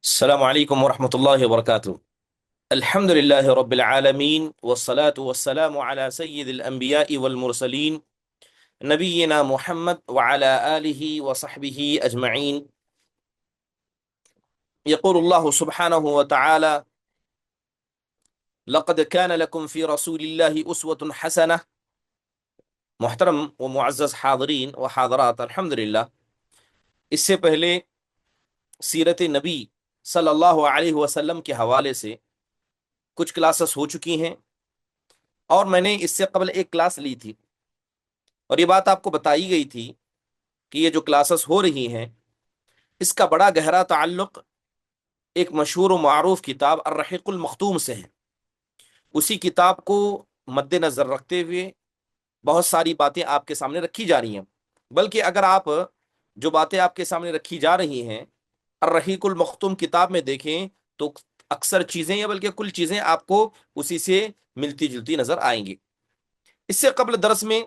السلام عليكم ورحمة الله وبركاته. الحمد لله رب العالمين والصلاة والسلام على سيد الأنبياء والمرسلين نبينا محمد وعلى آله وصحبه أجمعين. يقول الله سبحانه وتعالى: لقد كان لكم في رسول الله أسوة حسنة. محترم و معزز حاضرین و حاضرات، الحمدللہ اس سے پہلے سیرت نبی صلی اللہ علیہ وسلم کے حوالے سے کچھ کلاسز ہو چکی ہیں، اور میں نے اس سے قبل ایک کلاس لی تھی، اور یہ بات آپ کو بتائی گئی تھی کہ یہ جو کلاسز ہو رہی ہیں اس کا بڑا گہرا تعلق ایک مشہور و معروف کتاب الرحیق المختوم سے ہے۔ اسی کتاب کو مد نظر رکھتے ہوئے بہت ساری باتیں آپ کے سامنے رکھی جا رہی ہیں، بلکہ اگر آپ جو باتیں آپ کے سامنے رکھی جا رہی ہیں الرحیق المختوم کتاب میں دیکھیں تو اکثر چیزیں یا بلکہ کل چیزیں آپ کو اسی سے ملتی جلتی نظر آئیں گی۔ اس سے قبل درس میں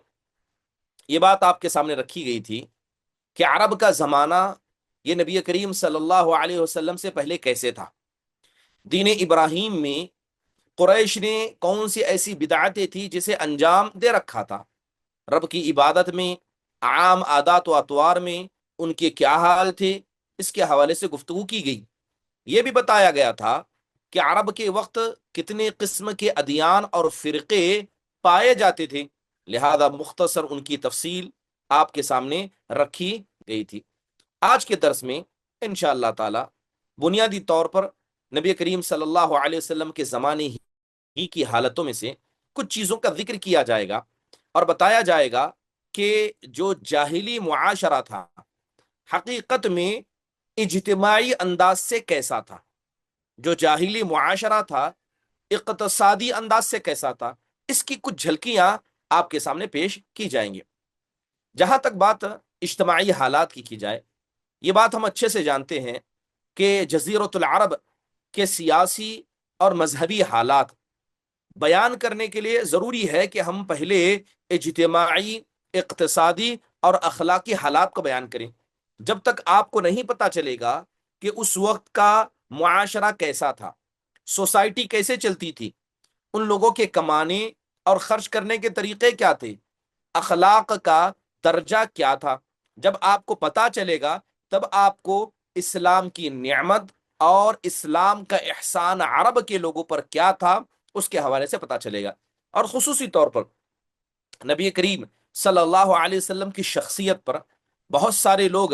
یہ بات آپ کے سامنے رکھی گئی تھی کہ عرب کا زمانہ یہ نبی کریم صلی اللہ علیہ وسلم سے پہلے کیسے تھا۔ دین ابراہیم میں قریش نے کون سی ایسی بدعتیں تھی جسے انجام دے رکھا تھا، رب کی عبادت میں، عام عادات و اطوار میں ان کے کیا حال تھے، اس کے حوالے سے گفتگو کی گئی۔ یہ بھی بتایا گیا تھا کہ عرب کے وقت کتنے قسم کے ادیان اور فرقے پائے جاتے تھے، لہذا مختصر ان کی تفصیل آپ کے سامنے رکھی گئی تھی۔ آج کے درس میں انشاءاللہ تعالی بنیادی طور پر نبی کریم صلی اللہ علیہ وسلم کے زمانے ہی کی حالتوں میں سے کچھ چیزوں کا ذکر کیا جائے گا، اور بتایا جائے گا کہ جو جاہلی معاشرہ تھا حقیقت میں اجتماعی انداز سے کیسا تھا، جو جاہلی معاشرہ تھا اقتصادی انداز سے کیسا تھا، اس کی کچھ جھلکیاں آپ کے سامنے پیش کی جائیں گی۔ جہاں تک بات اجتماعی حالات کی جائے، یہ بات ہم اچھے سے جانتے ہیں کہ جزیرۃ العرب کے سیاسی اور مذہبی حالات بیان کرنے کے لیے ضروری ہے کہ ہم پہلے اجتماعی، اقتصادی اور اخلاقی حالات کو بیان کریں۔ جب تک آپ کو نہیں پتا چلے گا کہ اس وقت کا معاشرہ کیسا تھا، سوسائٹی کیسے چلتی تھی، ان لوگوں کے کمانے اور خرچ کرنے کے طریقے کیا تھے، اخلاق کا درجہ کیا تھا، جب آپ کو پتا چلے گا تب آپ کو اسلام کی نعمت اور اسلام کا احسان عرب کے لوگوں پر کیا تھا اس کے حوالے سے پتا چلے گا۔ اور خصوصی طور پر نبی کریم صلی اللہ علیہ وسلم کی شخصیت پر بہت سارے لوگ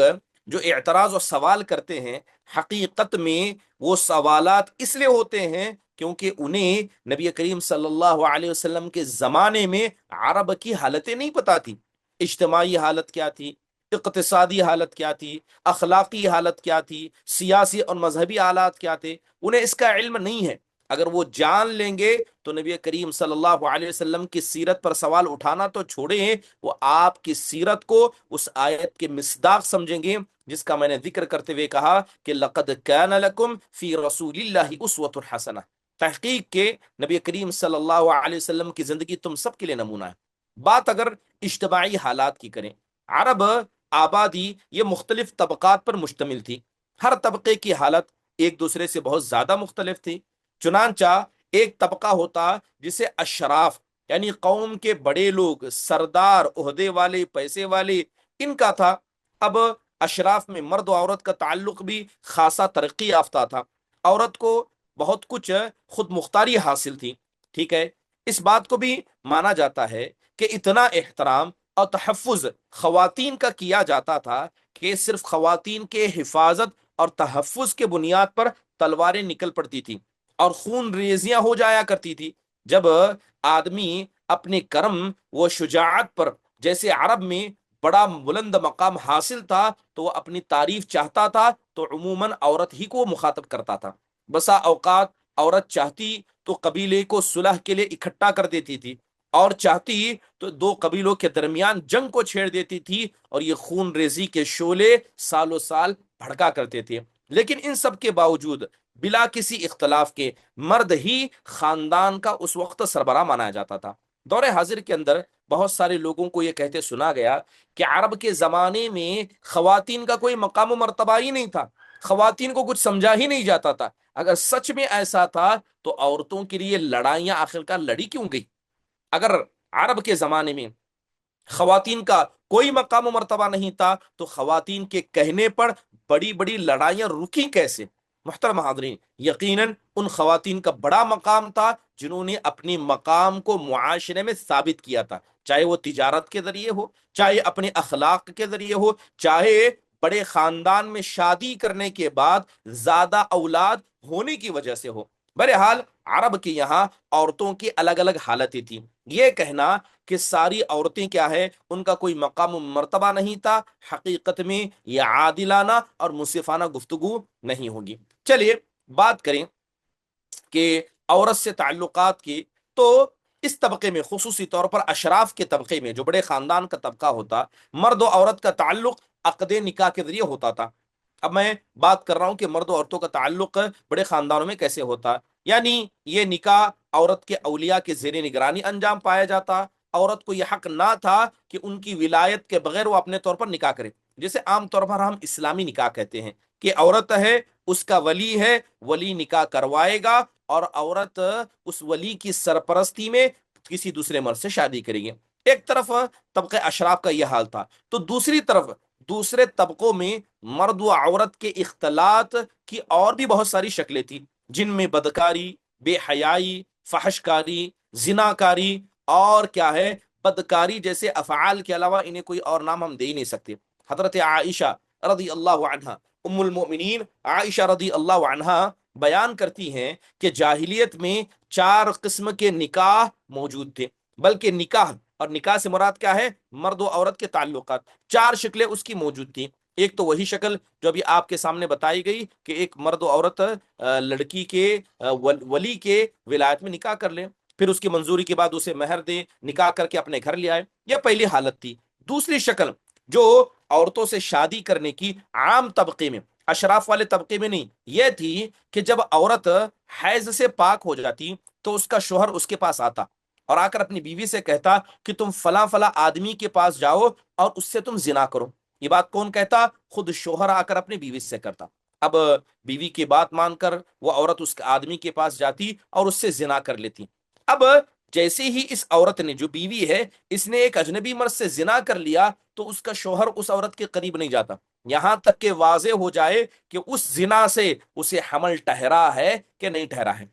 جو اعتراض و سوال کرتے ہیں، حقیقت میں وہ سوالات اس لیے ہوتے ہیں کیونکہ انہیں نبی کریم صلی اللہ علیہ وسلم کے زمانے میں عرب کی حالتیں نہیں پتا تھی، اجتماعی حالت کیا تھی، اقتصادی حالت کیا تھی، اخلاقی حالت کیا تھی، سیاسی اور مذہبی حالات کیا تھے، انہیں اس کا علم نہیں ہے۔ اگر وہ جان لیں گے تو نبی کریم صلی اللہ علیہ وسلم کی سیرت پر سوال اٹھانا تو چھوڑیں، وہ آپ کی سیرت کو اس آیت کے مصداق سمجھیں گے جس کا میں نے ذکر کرتے ہوئے کہا کہ لقد کان لکم فی رسول اللہ اسوۃ حسنہ، تحقیق کے نبی کریم صلی اللہ علیہ وسلم کی زندگی تم سب کے لیے نمونہ ہے۔ بات اگر اجتماعی حالات کی کریں، عرب آبادی یہ مختلف طبقات پر مشتمل تھی، ہر طبقے کی حالت ایک دوسرے سے بہت زیادہ مختلف تھی۔ چنانچہ ایک طبقہ ہوتا جسے اشراف، یعنی قوم کے بڑے لوگ، سردار، عہدے والے، پیسے والے، ان کا تھا۔ اب اشراف میں مرد و عورت کا تعلق بھی خاصا ترقی یافتہ تھا، عورت کو بہت کچھ خود مختاری حاصل تھی، ٹھیک ہے۔ اس بات کو بھی مانا جاتا ہے کہ اتنا احترام اور تحفظ خواتین کا کیا جاتا تھا کہ صرف خواتین کے حفاظت اور تحفظ کے بنیاد پر تلواریں نکل پڑتی تھی اور خون ریزیاں ہو جایا کرتی تھی۔ جب آدمی اپنے کرم و شجاعت پر جیسے عرب میں بڑا بلند مقام حاصل تھا تو وہ اپنی تعریف چاہتا تھا تو عموماً عورت ہی کو مخاطب کرتا تھا۔ بسا اوقات عورت چاہتی تو قبیلے کو صلح کے لیے اکٹھا کر دیتی تھی، اور چاہتی تو دو قبیلوں کے درمیان جنگ کو چھیڑ دیتی تھی، اور یہ خون ریزی کے شعلے سالوں سال بھڑکا کرتے تھے۔ لیکن ان سب کے باوجود بلا کسی اختلاف کے مرد ہی خاندان کا اس وقت سربراہ مانا جاتا تھا۔ دور حاضر کے اندر بہت سارے لوگوں کو یہ کہتے سنا گیا کہ عرب کے زمانے میں خواتین کا کوئی مقام و مرتبہ ہی نہیں تھا، خواتین کو کچھ سمجھا ہی نہیں جاتا تھا۔ اگر سچ میں ایسا تھا تو عورتوں کے لیے لڑائیاں آخرکار لڑی کیوں گئی؟ اگر عرب کے زمانے میں خواتین کا کوئی مقام و مرتبہ نہیں تھا تو خواتین کے کہنے پر بڑی بڑی لڑائیاں رکی کیسے؟ محترم حاضرین، یقیناً ان خواتین کا بڑا مقام تھا جنہوں نے اپنی مقام کو معاشرے میں ثابت کیا تھا، چاہے وہ تجارت کے ذریعے ہو، چاہے اپنے اخلاق کے ذریعے ہو، چاہے بڑے خاندان میں شادی کرنے کے بعد زیادہ اولاد ہونے کی وجہ سے ہو۔ بہرحال عرب کے یہاں عورتوں کی الگ الگ حالتیں تھیں۔ یہ کہنا کہ ساری عورتیں کیا ہے، ان کا کوئی مقام و مرتبہ نہیں تھا، حقیقت میں یہ عادلانہ اور منصفانہ گفتگو نہیں ہوگی۔ چلیے بات کریں کہ عورت سے تعلقات کی، تو اس طبقے میں خصوصی طور پر اشراف کے طبقے میں جو بڑے خاندان کا طبقہ ہوتا، مرد و عورت کا تعلق عقد نکاح کے ذریعے ہوتا تھا۔ اب میں بات کر رہا ہوں کہ مرد و عورتوں کا تعلق بڑے خاندانوں میں کیسے ہوتا، یعنی یہ نکاح عورت کے اولیاء کے زیر نگرانی انجام پایا جاتا۔ عورت کو یہ حق نہ تھا کہ ان کی ولایت کے بغیر وہ اپنے طور پر نکاح کرے، جسے عام طور پر ہم اسلامی نکاح کہتے ہیں، کہ عورت ہے، اس کا ولی ہے، ولی نکاح کروائے گا اور عورت اس ولی کی سرپرستی میں کسی دوسرے مرد سے شادی کرے گی۔ ایک طرف طبقہ اشراف کا یہ حال تھا، تو دوسری طرف دوسرے طبقوں میں مرد و عورت کے اختلاط کی اور بھی بہت ساری شکلیں تھیں، جن میں بدکاری، بے حیائی، فحش کاری، زناکاری اور کیا ہے بدکاری جیسے افعال کے علاوہ انہیں کوئی اور نام ہم دے ہی نہیں سکتے۔ حضرت عائشہ رضی اللہ عنہا، ام المؤمنین عائشہ رضی اللہ عنہا بیان کرتی ہیں کہ جاہلیت میں 4 قسم کے نکاح موجود تھے، بلکہ نکاح اور نکاح سے مراد کیا ہے، مرد و عورت کے تعلقات، 4 شکلیں اس کی موجود تھیں۔ ایک تو وہی شکل جو ابھی آپ کے سامنے بتائی گئی کہ ایک مرد و عورت لڑکی کے ولی کے ولایت میں نکاح کر لیں، پھر اس کی منظوری کے بعد اسے مہر دے، نکاح کر کے اپنے گھر لے آئے، یہ پہلی حالت تھی۔ دوسری شکل جو عورتوں سے شادی کرنے کی عام طبقے میں، اشراف والے طبقے میں نہیں، یہ تھی کہ جب عورت حیض سے پاک ہو جاتی تو اس کا شوہر اس کے پاس آتا اور آ کر اپنی بیوی سے کہتا کہ تم فلاں فلاں آدمی کے پاس جاؤ اور اس سے تم زنا کرو۔ یہ بات کون کہتا؟ خود شوہر آ کر اپنی بیوی سے کرتا۔ اب بیوی کی بات مان کر وہ عورت اس آدمی کے پاس جاتی اور اس سے زنا کر لیتی۔ اب جیسے ہی اس عورت نے، جو بیوی ہے، اس نے ایک اجنبی مرد سے زنا کر لیا تو اس کا شوہر اس عورت کے قریب نہیں جاتا یہاں تک کہ واضح ہو جائے کہ اس زنا سے اسے حمل ٹھہرا ہے کہ نہیں ٹھہرا ہے۔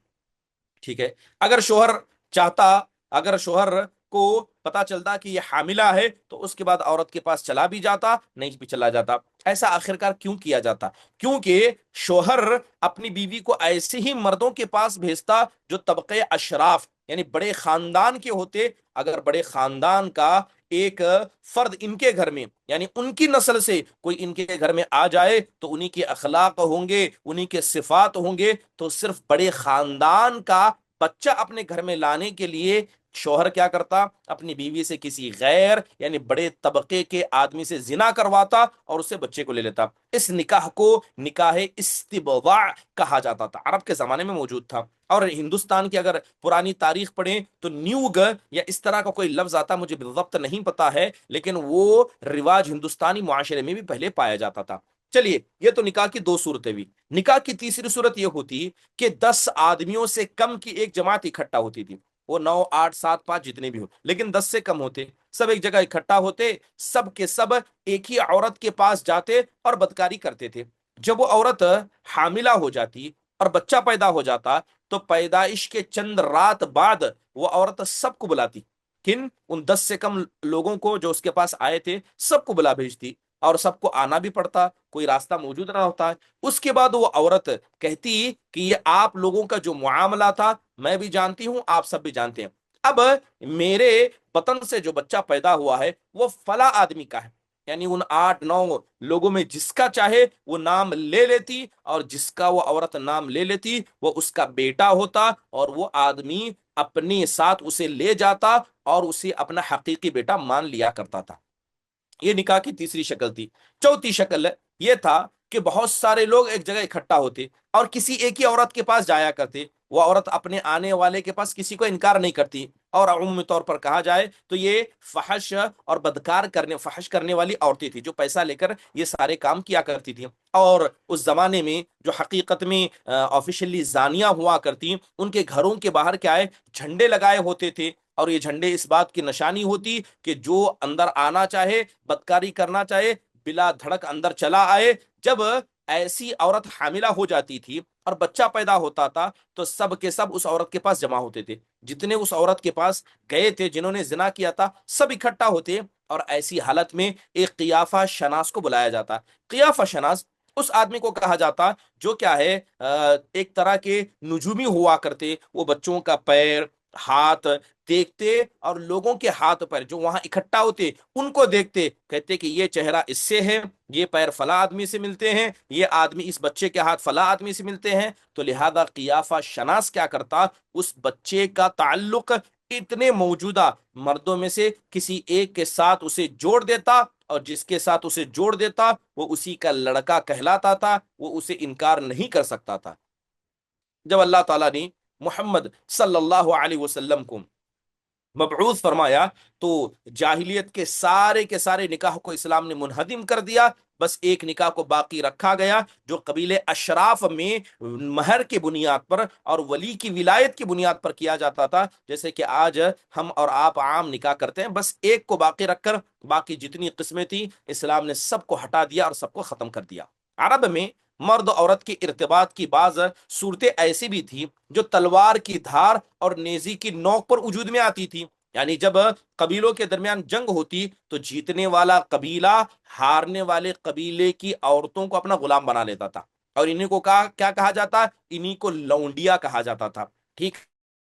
ٹھیک ہے، اگر شوہر چاہتا، اگر شوہر کو پتا چلتا کہ یہ حاملہ ہے تو اس کے بعد عورت کے پاس چلا بھی جاتا، نہیں بھی چلا جاتا۔ ایسا آخرکار کیوں کیا جاتا؟ کیونکہ شوہر اپنی بیوی کو ایسے ہی مردوں کے پاس بھیجتا جو طبقے اشراف یعنی بڑے خاندان کے ہوتے۔ اگر بڑے خاندان کا ایک فرد ان کے گھر میں یعنی ان کی نسل سے کوئی ان کے گھر میں آ جائے تو انہی کے اخلاق ہوں گے، انہی کے صفات ہوں گے، تو صرف بڑے خاندان کا بچہ اپنے گھر میں لانے کے لیے شوہر کیا کرتا؟ اپنی بیوی سے کسی غیر یعنی بڑے طبقے کے آدمی سے زنا کرواتا اور اس سے بچے کو لے لیتا۔ اس نکاح کو نکاح استبضاع کہا جاتا تھا، عرب کے زمانے میں موجود تھا۔ اور ہندوستان کی اگر پرانی تاریخ پڑھیں تو نیوگ یا اس طرح کا کوئی لفظ آتا، مجھے بالضبط نہیں پتا ہے، لیکن وہ رواج ہندوستانی معاشرے میں بھی پہلے پایا جاتا تھا۔ چلیے، یہ تو نکاح کی 2 صورتیں ہوئی۔ نکاح کی تیسری صورت یہ ہوتی کہ 10 آدمیوں سے کم کی ایک جماعت اکٹھا ہوتی تھی، وہ 9 8 7 5 جتنے بھی ہو، لیکن 10 سے کم ہوتے، سب ایک جگہ اکٹھا ہوتے، سب کے سب ایک ہی عورت کے پاس جاتے اور بدکاری کرتے تھے۔ جب وہ عورت حاملہ ہو جاتی اور بچہ پیدا ہو جاتا تو پیدائش کے چند رات بعد وہ عورت سب کو بلاتی، کن؟ ان 10 سے کم لوگوں کو جو اس کے پاس آئے تھے، سب کو بلا بھیجتی، اور سب کو آنا بھی پڑتا، کوئی راستہ موجود نہ ہوتا۔ اس کے بعد وہ عورت کہتی کہ یہ آپ لوگوں کا جو معاملہ تھا میں بھی جانتی ہوں، آپ سب بھی جانتے ہیں، اب میرے بطن سے جو بچہ پیدا ہوا ہے وہ فلاں آدمی کا ہے، یعنی ان 8 9 لوگوں میں جس کا چاہے وہ نام لے لیتی، اور جس کا وہ عورت نام لے لیتی وہ اس کا بیٹا ہوتا، اور وہ آدمی اپنے ساتھ اسے لے جاتا اور اسے اپنا حقیقی بیٹا مان لیا کرتا تھا۔ یہ نکاح کی تیسری شکل تھی۔ چوتھی شکل یہ تھا کہ بہت سارے لوگ ایک جگہ اکٹھا ہوتے اور کسی ایک ہی عورت کے پاس جایا کرتے، وہ عورت اپنے آنے والے کے پاس کسی کو انکار نہیں کرتی، اور عمومی طور پر کہا جائے تو یہ فحش اور فحش کرنے والی عورتیں تھیں جو پیسہ لے کر یہ سارے کام کیا کرتی تھیں. اور اس زمانے میں جو حقیقت میں آفیشلی زانیہ ہوا کرتی، ان کے گھروں کے باہر کیا ہے جھنڈے لگائے ہوتے تھے، اور یہ جھنڈے اس بات کی نشانی ہوتی کہ جو اندر آنا چاہے، بدکاری کرنا چاہے، بلا دھڑک اندر چلا آئے. جب ایسی عورت حاملہ ہو جاتی تھی اور بچہ پیدا ہوتا تھا تو سب کے سب اس عورت کے پاس جمع ہوتے تھے. جتنے اس عورت کے پاس گئے تھے جنہوں نے زنا کیا تھا سب اکٹھا ہوتے، اور ایسی حالت میں ایک قیافہ شناس کو بلایا جاتا. قیافہ شناس اس آدمی کو کہا جاتا جو کیا ہے ایک طرح کے نجومی ہوا کرتے. وہ بچوں کا پیر، ہاتھ دیکھتے اور لوگوں کے ہاتھ پیر جو وہاں اکٹھا ہوتے ان کو دیکھتے، کہتے کہ یہ چہرہ اس سے ہے، یہ پیر فلاں آدمی سے ملتے ہیں، یہ آدمی اس بچے کے ہاتھ فلاں آدمی سے ملتے ہیں. تو لہذا قیافہ شناس کیا کرتا، اس بچے کا تعلق اتنے موجودہ مردوں میں سے کسی ایک کے ساتھ اسے جوڑ دیتا، اور جس کے ساتھ اسے جوڑ دیتا وہ اسی کا لڑکا کہلاتا تھا، وہ اسے انکار نہیں کر سکتا تھا. جب اللہ تعالیٰ نے محمد صلی اللہ علیہ وسلم کو مبعوث فرمایا تو جاہلیت کے سارے نکاح کو اسلام نے منہدم کر دیا. بس ایک نکاح کو باقی رکھا گیا جو قبیلے اشراف میں مہر کی بنیاد پر اور ولی کی ولایت کی بنیاد پر کیا جاتا تھا. جیسے کہ آج ہم اور آپ عام نکاح کرتے ہیں، بس ایک کو باقی رکھ کر باقی جتنی قسمیں تھیں اسلام نے سب کو ہٹا دیا اور سب کو ختم کر دیا. عرب میں مرد عورت کے ارتباط کی بعض صورتیں ایسی بھی تھی جو تلوار کی دھار اور نیزی کی نوک پر وجود میں آتی تھی. یعنی جب قبیلوں کے درمیان جنگ ہوتی تو جیتنے والا قبیلہ ہارنے والے قبیلے کی عورتوں کو اپنا غلام بنا لیتا تھا، اور انہیں کو کیا کہا جاتا، انہیں کو لونڈیا کہا جاتا تھا. ٹھیک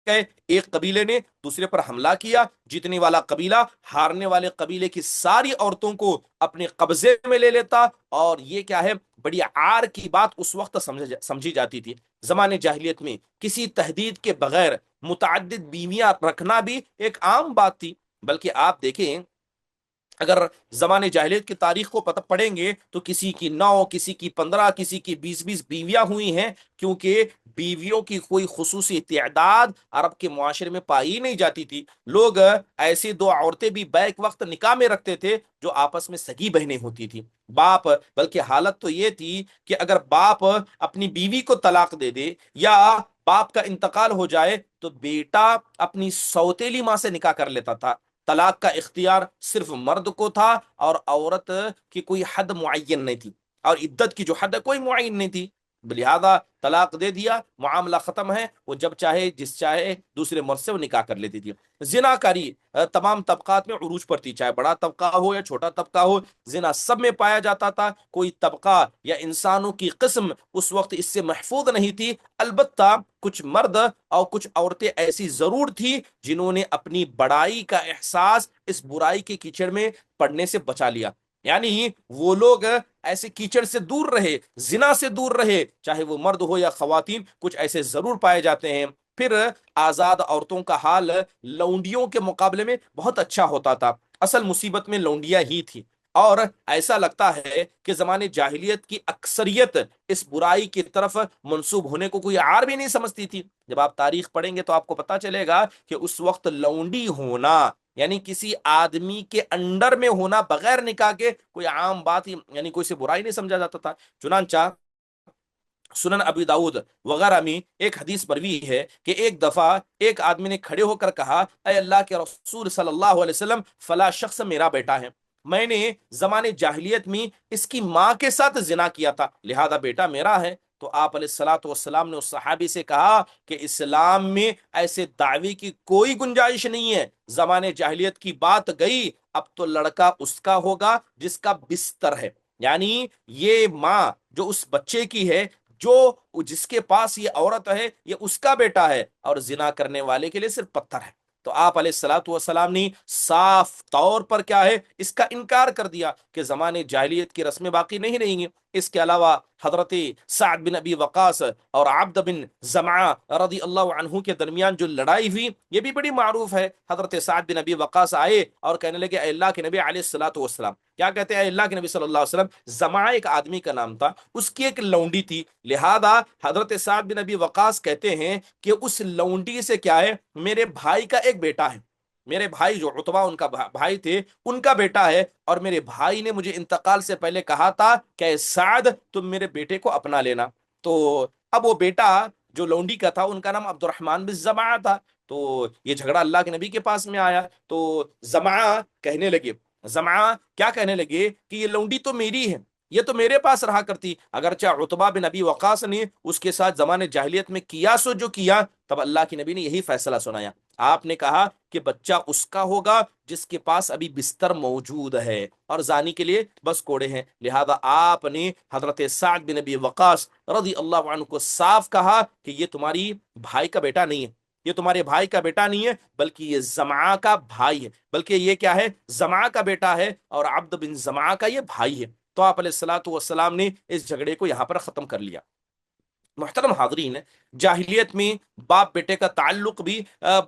ہے، ایک قبیلے نے دوسرے پر حملہ کیا، جیتنے والا قبیلہ ہارنے والے قبیلے کی ساری عورتوں کو اپنے قبضے میں لے لیتا، اور یہ کیا ہے بڑی عار کی بات اس وقت سمجھی جاتی تھی. زمانے جاہلیت میں کسی تحدید کے بغیر متعدد بیویاں رکھنا بھی ایک عام بات تھی. بلکہ آپ دیکھیں اگر زمانے جاہلیت کی تاریخ کو پڑھیں گے تو کسی کی 9، کسی کی 15، کسی کی 20 بیویاں ہوئی ہیں، کیونکہ بیویوں کی کوئی خصوصی تعداد عرب کے معاشرے میں پائی نہیں جاتی تھی. لوگ ایسی 2 عورتیں بھی بیک وقت نکاح میں رکھتے تھے جو آپس میں سگی بہنیں ہوتی تھی. باپ، بلکہ حالت تو یہ تھی کہ اگر باپ اپنی بیوی کو طلاق دے دے یا باپ کا انتقال ہو جائے تو بیٹا اپنی سوتیلی ماں سے نکاح کر لیتا تھا. طلاق کا اختیار صرف مرد کو تھا، اور عورت کی کوئی حد معین نہیں تھی، اور عدت کی جو حد ہے کوئی معین نہیں تھی. لہذا طلاق دے دیا، معاملہ ختم ہے، وہ جب چاہے جس چاہے دوسرے مرد سے وہ نکاح کر لیتی تھی. زنا کاری تمام طبقات میں عروج پر تھی، چاہے بڑا طبقہ ہو یا چھوٹا طبقہ ہو، زنا سب میں پایا جاتا تھا. کوئی طبقہ یا انسانوں کی قسم اس وقت اس سے محفوظ نہیں تھی. البتہ کچھ مرد اور کچھ عورتیں ایسی ضرور تھی جنہوں نے اپنی بڑائی کا احساس اس برائی کے کیچڑ میں پڑنے سے بچا لیا. یعنی وہ لوگ ایسے کیچڑ سے دور رہے، زنا سے دور رہے، چاہے وہ مرد ہو یا خواتین، کچھ ایسے ضرور پائے جاتے ہیں. پھر آزاد عورتوں کا حال لونڈیوں کے مقابلے میں بہت اچھا ہوتا تھا. اصل مصیبت میں لونڈیاں ہی تھی، اور ایسا لگتا ہے کہ زمانے جاہلیت کی اکثریت اس برائی کی طرف منسوب ہونے کو کوئی عار بھی نہیں سمجھتی تھی. جب آپ تاریخ پڑھیں گے تو آپ کو پتا چلے گا کہ اس وقت لونڈی ہونا یعنی کسی آدمی کے انڈر میں ہونا بغیر نکاح کے کوئی عام بات ہی، یعنی کوئی سے برائی نہیں سمجھا جاتا تھا. چنانچہ سنن ابی داؤد وغیرہ میں ایک حدیث مروی ہے کہ ایک دفعہ ایک آدمی نے کھڑے ہو کر کہا، اے اللہ کے رسول صلی اللہ علیہ وسلم، فلاں شخص میرا بیٹا ہے، میں نے زمانے جاہلیت میں اس کی ماں کے ساتھ زنا کیا تھا، لہذا بیٹا میرا ہے. تو آپ علیہ الصلوۃ والسلام نے اس صحابی سے کہا کہ اسلام میں ایسے دعوے کی کوئی گنجائش نہیں ہے. زمانے جاہلیت کی بات گئی، اب تو لڑکا اس کا ہوگا جس کا بستر ہے. یعنی یہ ماں جو اس بچے کی ہے، جو جس کے پاس یہ عورت ہے، یہ اس کا بیٹا ہے، اور زنا کرنے والے کے لیے صرف پتھر ہے. تو آپ علیہ الصلوۃ والسلام نے صاف طور پر کیا ہے اس کا انکار کر دیا کہ زمانے جاہلیت کی رسمیں باقی نہیں رہیں گی. اس کے علاوہ حضرت سعد بن ابی وقاص اور عبد بن زمعہ رضی اللہ عنہ کے درمیان جو لڑائی ہوئی یہ بھی بڑی معروف ہے. حضرت سعد بن ابی وقاص آئے اور کہنے لگے اے اللہ کے نبی علیہ الصلوۃ والسلام، کیا کہتے ہیں اے اللہ کے نبی صلی اللہ علیہ وسلم، زمعہ ایک آدمی کا نام تھا، اس کی ایک لونڈی تھی، لہذا حضرت سعد بن ابی وقاص کہتے ہیں کہ اس لونڈی سے کیا ہے، میرے بھائی کا ایک بیٹا ہے، میرے بھائی جو عتبہ ان کا بھائی تھے ان کا بیٹا ہے، اور میرے بھائی نے مجھے انتقال سے پہلے کہا تھا کہ اے سعد تم میرے بیٹے کو اپنا لینا. تو اب وہ بیٹا جو لونڈی کا تھا ان کا نام عبد الرحمن بن زمعہ تھا. تو یہ جھگڑا اللہ کے نبی کے پاس میں آیا تو زمعہ کہنے لگے، زمعہ کیا کہنے لگے کہ یہ لونڈی تو میری ہے، یہ تو میرے پاس رہا کرتی. اگرچہ عتبہ بن ابی وقاص نے اس کے ساتھ زمانے جاہلیت میں کیا سو جو کیا، تب اللہ کے نبی نے یہی فیصلہ سنایا. آپ نے کہا کہ بچہ اس کا ہوگا جس کے پاس ابھی بستر موجود ہے، اور زانی کے لیے بس کوڑے ہیں. لہذا آپ نے حضرت سعد بن ابی وقاص رضی اللہ عنہ کو صاف کہا کہ یہ تمہاری بھائی کا بیٹا نہیں ہے، یہ تمہارے بھائی کا بیٹا نہیں ہے، بلکہ یہ زمعہ کا بھائی ہے، بلکہ یہ کیا ہے، زمعہ کا بیٹا ہے اور عبد بن زمعہ کا یہ بھائی ہے. تو آپ علیہ الصلوۃ والسلام نے اس جھگڑے کو یہاں پر ختم کر لیا. محترم حاضرین، جاہلیت میں باپ بیٹے کا تعلق بھی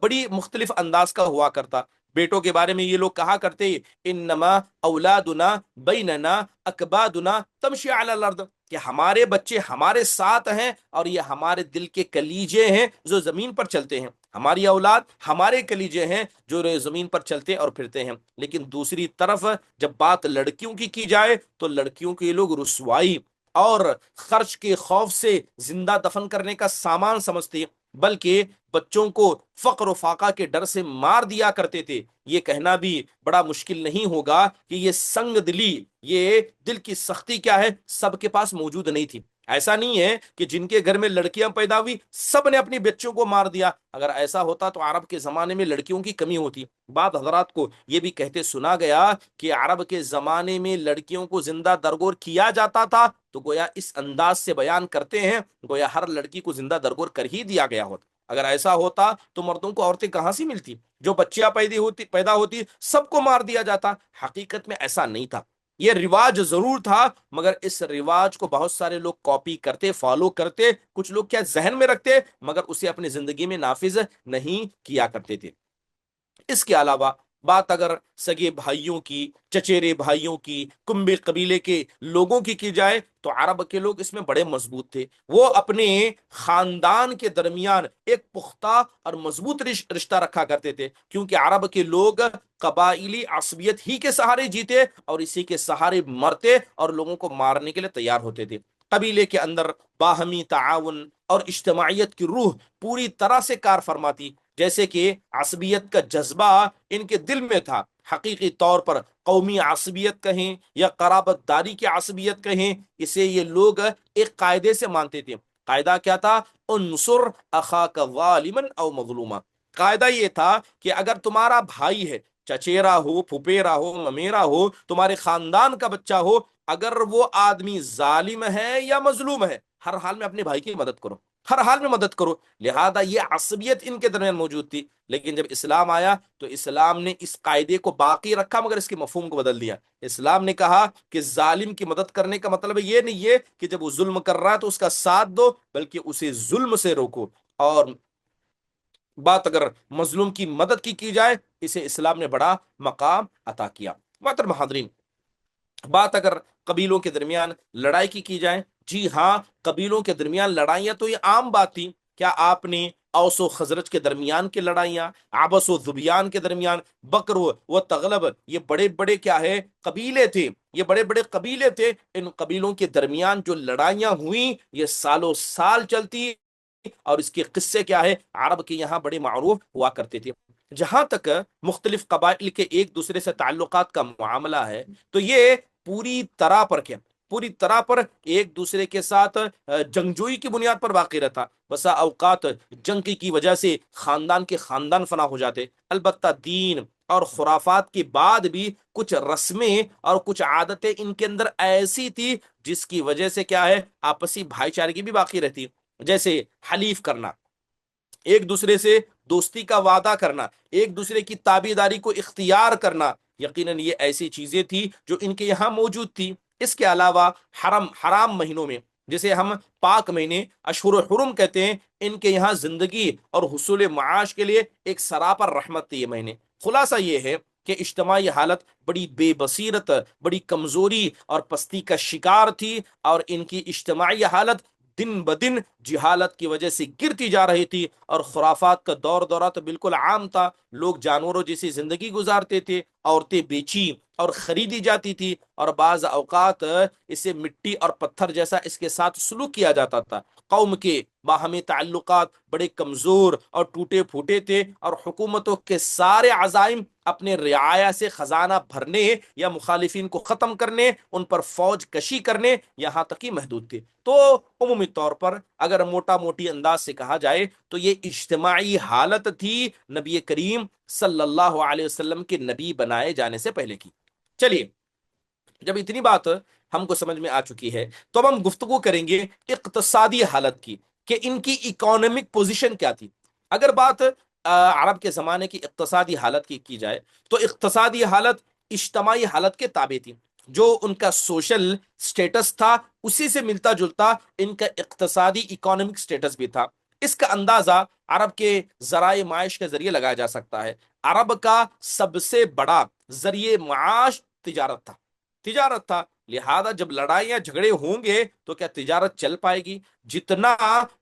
بڑی مختلف انداز کا ہوا کرتا. بیٹوں کے بارے میں یہ لوگ کہا کرتے انما اولادنا بیننا اکبادنا تمشی علی الارض، کہ ہمارے بچے ہمارے ساتھ ہیں اور یہ ہمارے دل کے کلیجے ہیں جو زمین پر چلتے ہیں، ہماری اولاد ہمارے کلیجے ہیں جو زمین پر چلتے اور پھرتے ہیں. لیکن دوسری طرف جب بات لڑکیوں کی جائے تو لڑکیوں کے لوگ رسوائی اور خرچ کے خوف سے زندہ دفن کرنے کا سامان سمجھتے، بلکہ بچوں کو فقر و فاقہ کے ڈر سے مار دیا کرتے تھے. یہ کہنا بھی بڑا مشکل نہیں ہوگا کہ یہ سنگ دلی، یہ دل کی سختی کیا ہے، سب کے پاس موجود نہیں تھی. ایسا نہیں ہے کہ جن کے گھر میں لڑکیاں پیدا ہوئی سب نے اپنی بچوں کو مار دیا. اگر ایسا ہوتا تو عرب کے زمانے میں لڑکیوں کی کمی ہوتی. بعض حضرات کو یہ بھی کہتے سنا گیا کہ عرب کے زمانے میں لڑکیوں کو زندہ درگور کیا جاتا تھا، تو گویا اس انداز سے بیان کرتے ہیں گویا ہر لڑکی کو زندہ درگور کر ہی دیا گیا ہوتا. اگر ایسا ہوتا تو مردوں کو عورتیں کہاں سے ملتی، جو بچیاں پیدا ہوتی سب کو مار دیا جاتا. حقیقت میں ایسا نہیں تھا، یہ رواج ضرور تھا، مگر اس رواج کو بہت سارے لوگ کاپی کرتے، فالو کرتے، کچھ لوگ کیا ذہن میں رکھتے مگر اسے اپنی زندگی میں نافذ نہیں کیا کرتے تھے. اس کے علاوہ بات اگر سگے بھائیوں کی، چچیرے بھائیوں کی، کنبے قبیلے کے لوگوں کی جائے تو عرب کے لوگ اس میں بڑے مضبوط تھے. وہ اپنے خاندان کے درمیان ایک پختہ اور مضبوط رشتہ رکھا کرتے تھے، کیونکہ عرب کے لوگ قبائلی عصبیت ہی کے سہارے جیتے اور اسی کے سہارے مرتے اور لوگوں کو مارنے کے لیے تیار ہوتے تھے. قبیلے کے اندر باہمی تعاون اور اجتماعیت کی روح پوری طرح سے کار فرماتی، جیسے کہ عصبیت کا جذبہ ان کے دل میں تھا. حقیقی طور پر قومی عصبیت کہیں یا قرابت داری کی عصبیت کہیں، اسے یہ لوگ ایک قاعدے سے مانتے تھے. قاعدہ کیا تھا؟ انصر اخاک ظالما او مظلوما. قاعدہ یہ تھا کہ اگر تمہارا بھائی ہے، چچیرا ہو، پھپھیرا ہو، ممیرا ہو، تمہارے خاندان کا بچہ ہو، اگر وہ آدمی ظالم ہے یا مظلوم ہے، ہر حال میں اپنے بھائی کی مدد کرو، ہر حال میں مدد کرو. لہذا یہ عصبیت ان کے درمیان موجود تھی. لیکن جب اسلام آیا تو اسلام نے اس قاعدے کو باقی رکھا مگر اس کے مفہوم کو بدل دیا. اسلام نے کہا کہ ظالم کی مدد کرنے کا مطلب یہ نہیں ہے کہ جب وہ ظلم کر رہا ہے تو اس کا ساتھ دو، بلکہ اسے ظلم سے روکو. اور بات اگر مظلوم کی مدد کی جائے، اسے اسلام نے بڑا مقام عطا کیا. محترم حاضرین، بات اگر قبیلوں کے درمیان لڑائی کی جائے، جی ہاں، قبیلوں کے درمیان لڑائیاں تو یہ عام بات تھی. کیا آپ نے اوس و خزرج کے درمیان کی لڑائیاں، عبس و ذبیان کے درمیان، بکر و تغلب، یہ بڑے بڑے کیا ہے قبیلے تھے، یہ بڑے بڑے قبیلے تھے. ان قبیلوں کے درمیان جو لڑائیاں ہوئیں یہ سالوں سال چلتی، اور اس کے قصے کیا ہے عرب کے یہاں بڑے معروف ہوا کرتے تھے. جہاں تک مختلف قبائل کے ایک دوسرے سے تعلقات کا معاملہ ہے تو یہ پوری طرح پر کیا، پوری طرح پر ایک دوسرے کے ساتھ جنگجوئی کی بنیاد پر واقع رہتا. بسا اوقات جنگ کی وجہ سے خاندان کے خاندان فنا ہو جاتے. البتہ دین اور خرافات کے بعد بھی کچھ رسمیں اور کچھ عادتیں ان کے اندر ایسی تھی جس کی وجہ سے کیا ہے آپسی بھائی چارگی بھی باقی رہتی. جیسے حلیف کرنا، ایک دوسرے سے دوستی کا وعدہ کرنا، ایک دوسرے کی تابعداری کو اختیار کرنا، یقیناً یہ ایسی چیزیں تھی جو ان کے یہاں موجود تھی. اس کے علاوہ حرام مہینوں میں، جسے ہم پاک مہینے اشہر حرم کہتے ہیں، ان کے یہاں زندگی اور حصول معاش کے لیے ایک سراپر رحمت تھے یہ مہینے۔ خلاصہ یہ ہے کہ اجتماعی حالت بڑی بے بصیرت، بڑی کمزوری اور پستی کا شکار تھی، اور ان کی اجتماعی حالت دن بدن جہالت کی وجہ سے گرتی جا رہی تھی، اور خرافات کا دور دورہ تو بالکل عام تھا۔ لوگ جانوروں جیسی زندگی گزارتے تھے، عورتیں بیچی اور خریدی جاتی تھی، اور بعض اوقات اسے مٹی اور پتھر جیسا اس کے ساتھ سلوک کیا جاتا تھا۔ قوم کے باہمی تعلقات بڑے کمزور اور ٹوٹے پھوٹے تھے، اور حکومتوں کے سارے عزائم اپنے رعایا سے خزانہ بھرنے یا مخالفین کو ختم کرنے، ان پر فوج کشی کرنے یہاں تک ہی محدود تھے۔ تو عمومی طور پر اگر موٹا موٹی انداز سے کہا جائے تو یہ اجتماعی حالت تھی نبی کریم صلی اللہ علیہ وسلم کے نبی بنائے جانے سے پہلے کی۔ چلیے، جب اتنی بات ہم کو سمجھ میں آ چکی ہے تو اب ہم گفتگو کریں گے اقتصادی حالت کی، کہ ان کی اکانومک پوزیشن کیا تھی۔ اگر بات عرب کے زمانے کی اقتصادی حالت کی جائے تو اقتصادی حالت اجتماعی حالت کے تابع تھی۔ جو ان کا سوشل سٹیٹس تھا اسی سے ملتا جلتا ان کا اقتصادی اکانومک سٹیٹس بھی تھا۔ اس کا اندازہ عرب کے ذرائع معاش کے ذریعے لگایا جا سکتا ہے۔ عرب کا سب سے بڑا ذریعہ معاش تجارت تھا، تجارت تھا۔ لہذا جب لڑائیاں جھگڑے ہوں گے تو کیا تجارت چل پائے گی؟ جتنا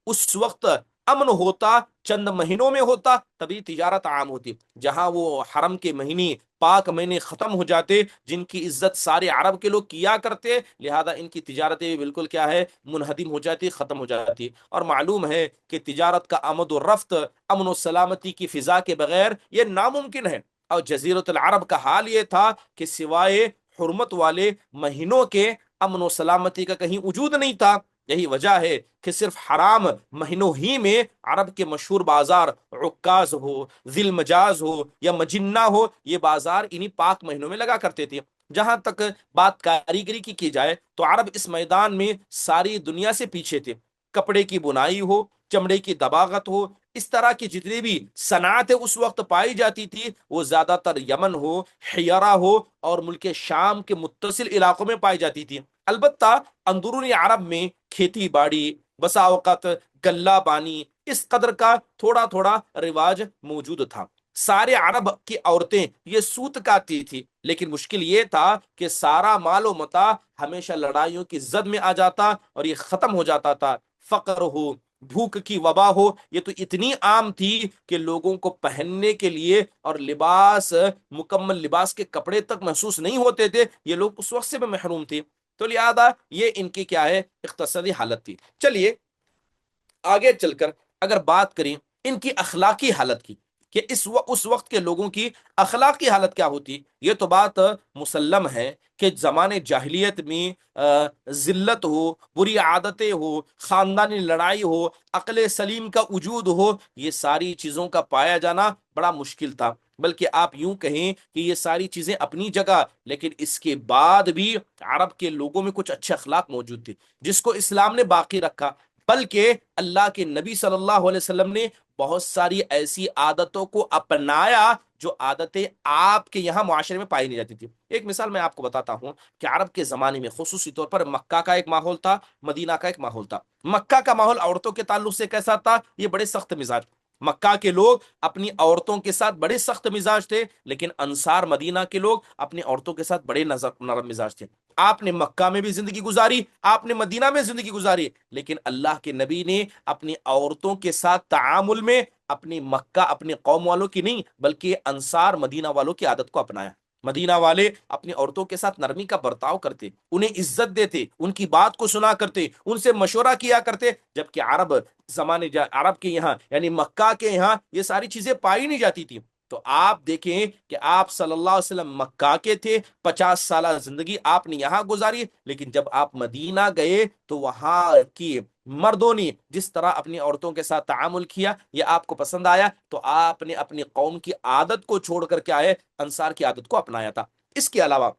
اس وقت امن ہوتا چند مہینوں میں ہوتا، تبھی تجارت عام ہوتی۔ جہاں وہ حرم کے مہینے، پاک مہینے ختم ہو جاتے جن کی عزت سارے عرب کے لوگ کیا کرتے، لہذا ان کی تجارتیں بھی بالکل کیا ہے، منہدم ہو جاتی، ختم ہو جاتی۔ اور معلوم ہے کہ تجارت کا آمد و رفت امن و سلامتی کی فضا کے بغیر یہ ناممکن ہے۔ اور جزیرۃ العرب کا حال یہ تھا کہ سوائے حرمت والے مہینوں کے امن و سلامتی کا کہیں وجود نہیں تھا۔ یہی وجہ ہے کہ صرف حرام مہینوں ہی میں عرب کے مشہور بازار، عکاظ ہو، ذی المجاز ہو یا مجنہ ہو، یہ بازار انہی پاک مہینوں میں لگا کرتے تھے۔ جہاں تک بات کاریگری کی جائے تو عرب اس میدان میں ساری دنیا سے پیچھے تھے۔ کپڑے کی بنائی ہو، چمڑے کی دباغت ہو، اس طرح کی جتنی بھی صنعتیں اس وقت پائی جاتی تھی وہ زیادہ تر یمن ہو، حیرہ ہو اور ملک شام کے متصل علاقوں میں پائی جاتی تھی۔ البتہ اندرون عرب میں کھیتی باڑی، بسا اوقات غلہ بانی، اس قدر کا تھوڑا تھوڑا رواج موجود تھا۔ سارے عرب کی عورتیں یہ سوت کاتی تھی، لیکن مشکل یہ تھا کہ سارا مال و متاع ہمیشہ لڑائیوں کی زد میں آ جاتا اور یہ ختم ہو جاتا تھا۔ فقر ہو، بھوک کی وبا ہو، یہ تو اتنی عام تھی کہ لوگوں کو پہننے کے لیے اور لباس، مکمل لباس کے کپڑے تک محسوس نہیں ہوتے تھے۔ یہ لوگ اس وقت سے بھی محروم تھے۔ تو لہذا یہ ان کی کیا ہے، اقتصادی حالت تھی۔ چلیے آگے چل کر اگر بات کریں ان کی اخلاقی حالت کی، کہ اس وقت کے لوگوں کی اخلاقی حالت کیا ہوتی، یہ تو بات مسلم ہے کہ زمانے جاہلیت میں ذلت ہو، بری عادتیں ہو، خاندانی لڑائی ہو، عقل سلیم کا وجود ہو، یہ ساری چیزوں کا پایا جانا بڑا مشکل تھا۔ بلکہ آپ یوں کہیں کہ یہ ساری چیزیں اپنی جگہ، لیکن اس کے بعد بھی عرب کے لوگوں میں کچھ اچھے اخلاق موجود تھے جس کو اسلام نے باقی رکھا۔ بلکہ اللہ کے نبی صلی اللہ علیہ وسلم نے بہت ساری ایسی عادتوں کو اپنایا جو عادتیں آپ کے یہاں معاشرے میں پائی نہیں جاتی تھی۔ ایک مثال میں آپ کو بتاتا ہوں کہ عرب کے زمانے میں خصوصی طور پر مکہ کا ایک ماحول تھا، مدینہ کا ایک ماحول تھا۔ مکہ کا ماحول عورتوں کے تعلق سے کیسا تھا؟ یہ بڑے سخت مزاج، مکہ کے لوگ اپنی عورتوں کے ساتھ بڑے سخت مزاج تھے، لیکن انصار مدینہ کے لوگ اپنی عورتوں کے ساتھ بڑے نرم مزاج تھے۔ آپ نے مکہ میں بھی زندگی گزاری، آپ نے مدینہ میں زندگی گزاری، لیکن اللہ کے نبی نے اپنی عورتوں کے ساتھ تعامل میں اپنی مکہ، اپنی قوم والوں کی نہیں بلکہ انصار مدینہ والوں کی عادت کو اپنایا۔ مدینہ والے اپنی عورتوں کے ساتھ نرمی کا برتاؤ کرتے، انہیں عزت دیتے، ان کی بات کو سنا کرتے، ان سے مشورہ کیا کرتے، جبکہ عرب کے یہاں یعنی مکہ کے یہاں یہ ساری چیزیں پائی نہیں جاتی تھی۔ تو آپ دیکھیں کہ آپ صلی اللہ علیہ وسلم مکہ کے تھے، 50 سالہ زندگی آپ نے یہاں گزاری، لیکن جب آپ مدینہ گئے تو وہاں کی مردوں نے جس طرح اپنی عورتوں کے ساتھ تعامل کیا یہ آپ کو پسند آیا، تو آپ نے اپنی قوم کی عادت کو چھوڑ کر کے آئے، انصار کی عادت کو اپنایا تھا۔ اس کے علاوہ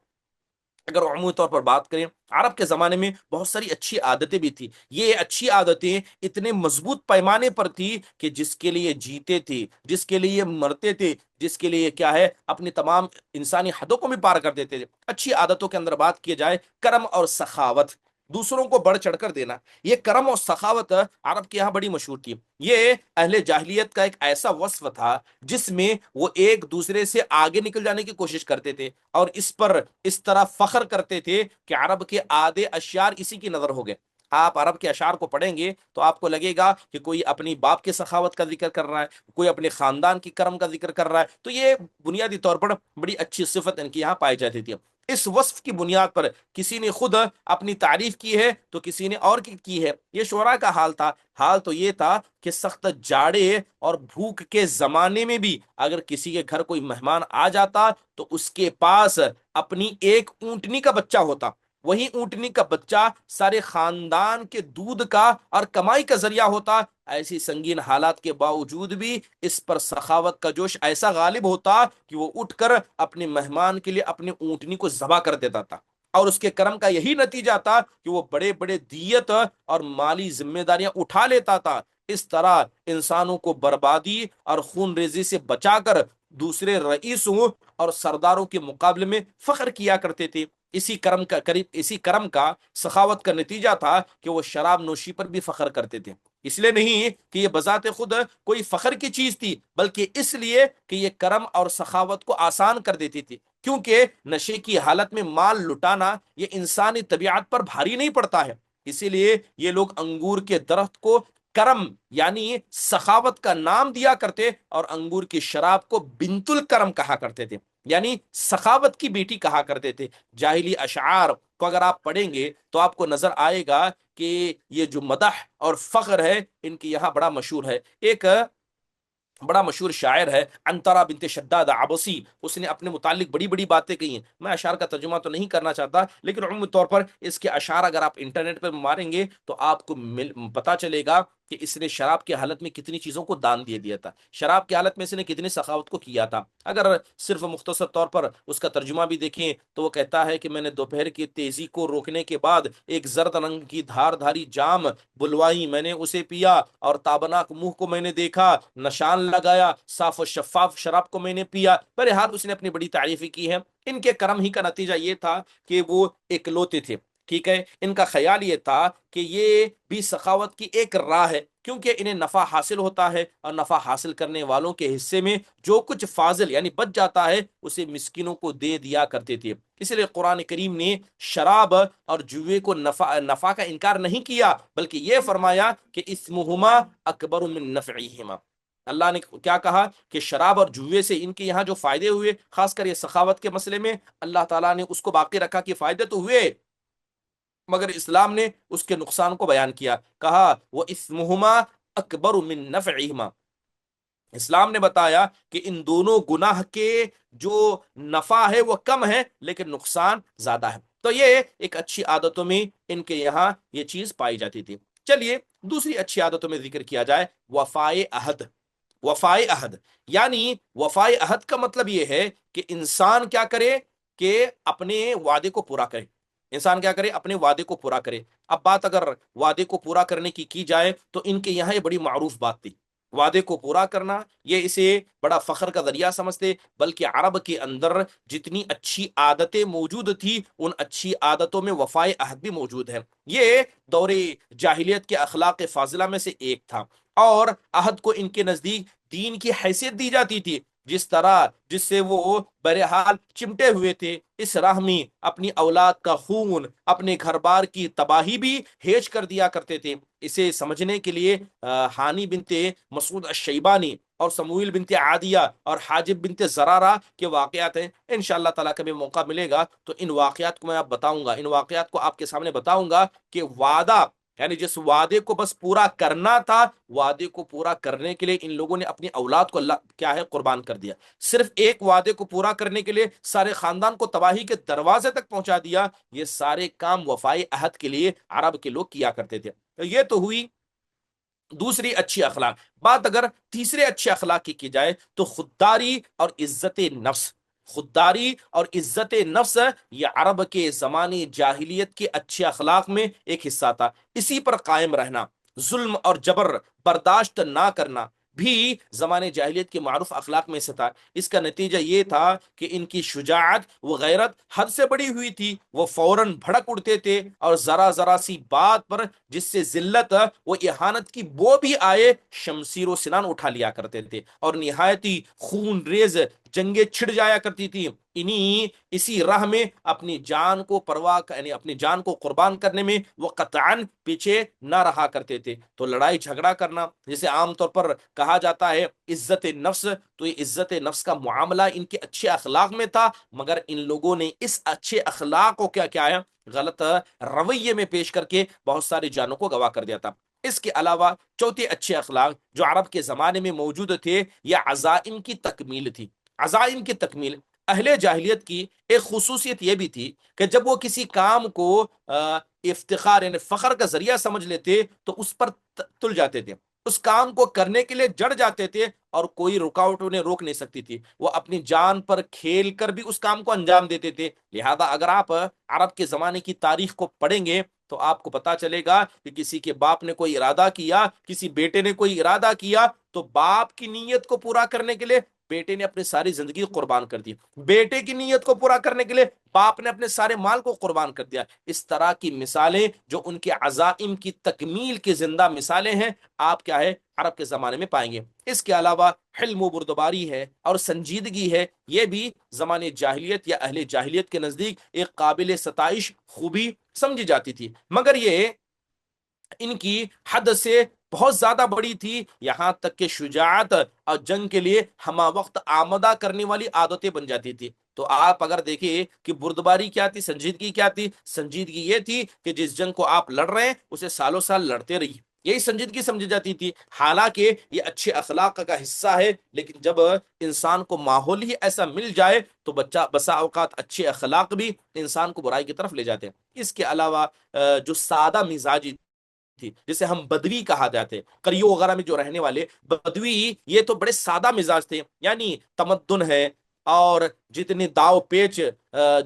اگر عمومی طور پر بات کریں، عرب کے زمانے میں بہت ساری اچھی عادتیں بھی تھی. یہ اچھی عادتیں اتنے مضبوط پیمانے پر تھی کہ جس کے لیے جیتے تھے، جس کے لیے مرتے تھے، جس کے لیے کیا ہے اپنی تمام انسانی حدوں کو بھی پار کر دیتے تھے. اچھی عادتوں کے اندر بات کی جائے، کرم اور سخاوت، دوسروں کو بڑھ چڑھ کر دینا. یہ کرم اور سخاوت عرب کے یہاں بڑی مشہور تھی. یہ اہل جاہلیت کا ایک ایسا وصف تھا جس میں وہ ایک دوسرے سے آگے نکل جانے کی کوشش کرتے تھے، اور اس پر اس طرح فخر کرتے تھے کہ عرب کے آدھے اشعار اسی کی نظر ہو گئے. آپ عرب کے اشعار کو پڑھیں گے تو آپ کو لگے گا کہ کوئی اپنی باپ کے سخاوت کا ذکر کر رہا ہے، کوئی اپنے خاندان کی کرم کا ذکر کر رہا ہے. تو یہ بنیادی طور پر بڑی اچھی صفت ان کی یہاں پائی جاتی تھی. اس وصف کی بنیاد پر کسی نے خود اپنی تعریف کی ہے تو کسی نے اور کی ہے. یہ شعراء کا حال تھا. حال تو یہ تھا کہ سخت جاڑے اور بھوک کے زمانے میں بھی اگر کسی کے گھر کوئی مہمان آ جاتا تو اس کے پاس اپنی ایک اونٹنی کا بچہ ہوتا. وہی اونٹنی کا بچہ سارے خاندان کے دودھ کا اور کمائی کا ذریعہ ہوتا. ایسی سنگین حالات کے باوجود بھی اس پر سخاوت کا جوش ایسا غالب ہوتا کہ وہ اٹھ کر اپنے مہمان کے لیے اپنی اونٹنی کو ذبح کر دیتا تھا. اور اس کے کرم کا یہی نتیجہ تھا کہ وہ بڑے بڑے دیت اور مالی ذمہ داریاں اٹھا لیتا تھا. اس طرح انسانوں کو بربادی اور خون ریزی سے بچا کر دوسرے رئیسوں اور سرداروں کے مقابلے میں فخر کیا کرتے تھے. اسی کرم کا سخاوت کا نتیجہ تھا کہ وہ شراب نوشی پر بھی فخر کرتے تھے. اس لیے نہیں کہ یہ بذات خود کوئی فخر کی چیز تھی، بلکہ اس لیے کہ یہ کرم اور سخاوت کو آسان کر دیتی تھی. کیونکہ نشے کی حالت میں مال لٹانا یہ انسانی طبیعت پر بھاری نہیں پڑتا ہے. اسی لیے یہ لوگ انگور کے درخت کو کرم یعنی سخاوت کا نام دیا کرتے اور انگور کی شراب کو بنت الکرم کہا کرتے تھے، یعنی سخاوت کی بیٹی کہا کرتے تھے. جاہلی اشعار کو اگر آپ پڑھیں گے تو آپ کو نظر آئے گا کہ یہ جو مدح اور فخر ہے ان کی یہاں بڑا مشہور ہے. ایک بڑا مشہور شاعر ہے انترا بنت شداد عبسی، اس نے اپنے متعلق بڑی بڑی باتیں کہی ہیں. میں اشعار کا ترجمہ تو نہیں کرنا چاہتا، لیکن عمومی طور پر اس کے اشعار اگر آپ انٹرنیٹ پہ ماریں گے تو آپ کو پتا چلے گا کہ اس نے شراب کی حالت میں کتنی چیزوں کو دان دے دیا تھا، شراب کی حالت میں اس نے کتنی سخاوت کو کیا تھا. اگر صرف مختصر طور پر اس کا ترجمہ بھی دیکھیں تو وہ کہتا ہے کہ میں نے دوپہر کی تیزی کو روکنے کے بعد ایک زرد رنگ کی دھار دھاری جام بلوائی، میں نے اسے پیا اور تابناک منہ کو میں نے دیکھا، نشان لگایا، صاف و شفاف شراب کو میں نے پیا. بہرحال اس نے اپنی بڑی تعریفی کی ہے. ان کے کرم ہی کا نتیجہ یہ تھا کہ وہ اکلوتے تھے. ٹھیک ہے، ان کا خیال یہ تھا کہ یہ بھی سخاوت کی ایک راہ ہے، کیونکہ انہیں نفع حاصل ہوتا ہے اور نفع حاصل کرنے والوں کے حصے میں جو کچھ فاضل یعنی بچ جاتا ہے اسے مسکینوں کو دے دیا کرتے تھے. اس لیے قرآن کریم نے شراب اور جوئے کو نفع کا انکار نہیں کیا، بلکہ یہ فرمایا کہ اسمہما اکبر من نفعہما. اللہ نے کیا کہا کہ شراب اور جوئے سے ان کے یہاں جو فائدے ہوئے، خاص کر یہ سخاوت کے مسئلے میں، اللہ تعالیٰ نے اس کو باقی رکھا کہ فائدے تو ہوئے، مگر اسلام نے اس کے نقصان کو بیان کیا. کہا وہ اسمہما اکبر من نفعہما. اسلام نے بتایا کہ ان دونوں گناہ کے جو نفع ہے وہ کم ہے لیکن نقصان زیادہ ہے. تو یہ ایک اچھی عادتوں میں ان کے یہاں یہ چیز پائی جاتی تھی. چلیے دوسری اچھی عادتوں میں ذکر کیا جائے، وفائے عہد. وفائے عہد یعنی وفائے عہد کا مطلب یہ ہے کہ انسان کیا کرے کہ اپنے وعدے کو پورا کرے. انسان کیا کرے؟ اپنے وعدے کو پورا کرے. اب بات اگر وعدے کو پورا کرنے کی جائے تو ان کے یہاں یہ بڑی معروف بات تھی. وعدے کو پورا کرنا یہ اسے بڑا فخر کا ذریعہ سمجھتے، بلکہ عرب کے اندر جتنی اچھی عادتیں موجود تھی ان اچھی عادتوں میں وفائے عہد بھی موجود ہے. یہ دور جاہلیت کے اخلاق فاضلہ میں سے ایک تھا، اور عہد کو ان کے نزدیک دین کی حیثیت دی جاتی تھی. جس سے وہ بہرحال چمٹے ہوئے تھے اس راہ میں اپنی اولاد کا خون، اپنے گھر بار کی تباہی بھی ہیج کر دیا کرتے تھے. اسے سمجھنے کے لیے ہانی بنت مسعود الشیبانی اور سمویل بنت عادیہ اور حاجب بنت زرارہ کے واقعات ہیں. انشاءاللہ تعالیٰ کبھی موقع ملے گا تو ان واقعات کو میں آپ بتاؤں گا، ان واقعات کو آپ کے سامنے بتاؤں گا کہ وعدہ یعنی جس وعدے کو بس پورا کرنا تھا، وعدے کو پورا کرنے کے لیے ان لوگوں نے اپنی اولاد کو اللہ کیا ہے قربان کر دیا. صرف ایک وعدے کو پورا کرنے کے لیے سارے خاندان کو تباہی کے دروازے تک پہنچا دیا. یہ سارے کام وفائے عہد کے لیے عرب کے لوگ کیا کرتے تھے. یہ تو ہوئی دوسری اچھی اخلاق. بات اگر تیسرے اچھے اخلاق کی جائے تو خودداری اور عزت نفس. خودداری اور عزت نفس یہ عرب کے زمانے جاہلیت کے اچھے اخلاق میں ایک حصہ تھا. اسی پر قائم رہنا، ظلم اور جبر برداشت نہ کرنا بھی زمانے جاہلیت کے معروف اخلاق میں سے تھا. اس کا نتیجہ یہ تھا کہ ان کی شجاعت و غیرت حد سے بڑی ہوئی تھی. وہ فوراً بھڑک اٹھتے تھے اور ذرا ذرا سی بات پر جس سے ذلت و اہانت کی بو بھی آئے شمشیر و سنان اٹھا لیا کرتے تھے، اور نہایت ہی خون ریز جنگیں چھڑ جایا کرتی تھی. اسی راہ میں اپنی جان کو یعنی اپنی جان کو قربان کرنے میں وہ قطعاً پیچھے نہ رہا کرتے تھے. تو لڑائی جھگڑا کرنا جسے عام طور پر کہا جاتا ہے عزت نفس، تو یہ عزت نفس کا معاملہ ان کے اچھے اخلاق میں تھا، مگر ان لوگوں نے اس اچھے اخلاق کو کیا ہے غلط رویے میں پیش کر کے بہت ساری جانوں کو گواہ کر دیا تھا. اس کے علاوہ چوتھے اچھے اخلاق جو عرب کے زمانے میں موجود تھے یہ عزائم کی تکمیل تھی. عزائم کی تکمیل اہل جاہلیت کی ایک خصوصیت یہ بھی تھی کہ جب وہ کسی کام کو افتخار یعنی فخر کا ذریعہ سمجھ لیتے تو اس پر تل جاتے تھے، اس کام کو کرنے کے لیے جڑ جاتے تھے، اور کوئی رکاوٹ انہیں روک نہیں سکتی تھی. وہ اپنی جان پر کھیل کر بھی اس کام کو انجام دیتے تھے. لہذا اگر آپ عرب کے زمانے کی تاریخ کو پڑھیں گے تو آپ کو پتا چلے گا کہ کسی کے باپ نے کوئی ارادہ کیا، کسی بیٹے نے کوئی ارادہ کیا، تو باپ کی نیت کو پورا کرنے کے لیے بیٹے نے اپنی ساری زندگی قربان کر دی، بیٹے کی نیت کو پورا کرنے کے لیے باپ نے اپنے سارے مال کو قربان کر دیا. اس طرح کی مثالیں جو ان کے عزائم کی تکمیل کی زندہ مثالیں ہیں، آپ عرب کے زمانے میں پائیں گے. اس کے علاوہ حلم و بردباری ہے اور سنجیدگی ہے، یہ بھی زمانے جاہلیت یا اہل جاہلیت کے نزدیک ایک قابل ستائش خوبی سمجھی جاتی تھی، مگر یہ ان کی حد سے بہت زیادہ بڑی تھی، یہاں تک کہ شجاعت اور جنگ کے لیے ہمہ وقت آمدہ کرنے والی عادتیں بن جاتی تھی. تو آپ اگر دیکھیں کہ بردباری کیا تھی، سنجیدگی کیا تھی، سنجیدگی یہ تھی کہ جس جنگ کو آپ لڑ رہے ہیں اسے سالوں سال لڑتے رہیے، یہی سنجیدگی سمجھی جاتی تھی. حالانکہ یہ اچھے اخلاق کا حصہ ہے، لیکن جب انسان کو ماحول ہی ایسا مل جائے تو بسا اوقات اچھے اخلاق بھی انسان کو برائی کی طرف لے جاتے ہیں. اس کے علاوہ جو سادہ مزاجی تھی جسے ہم بدوی کہا جاتے، قریوں وغیرہ میں جو رہنے والے بدوی، یہ تو بڑے سادہ مزاج تھے. یعنی تمدن ہے اور جتنے داو پیچ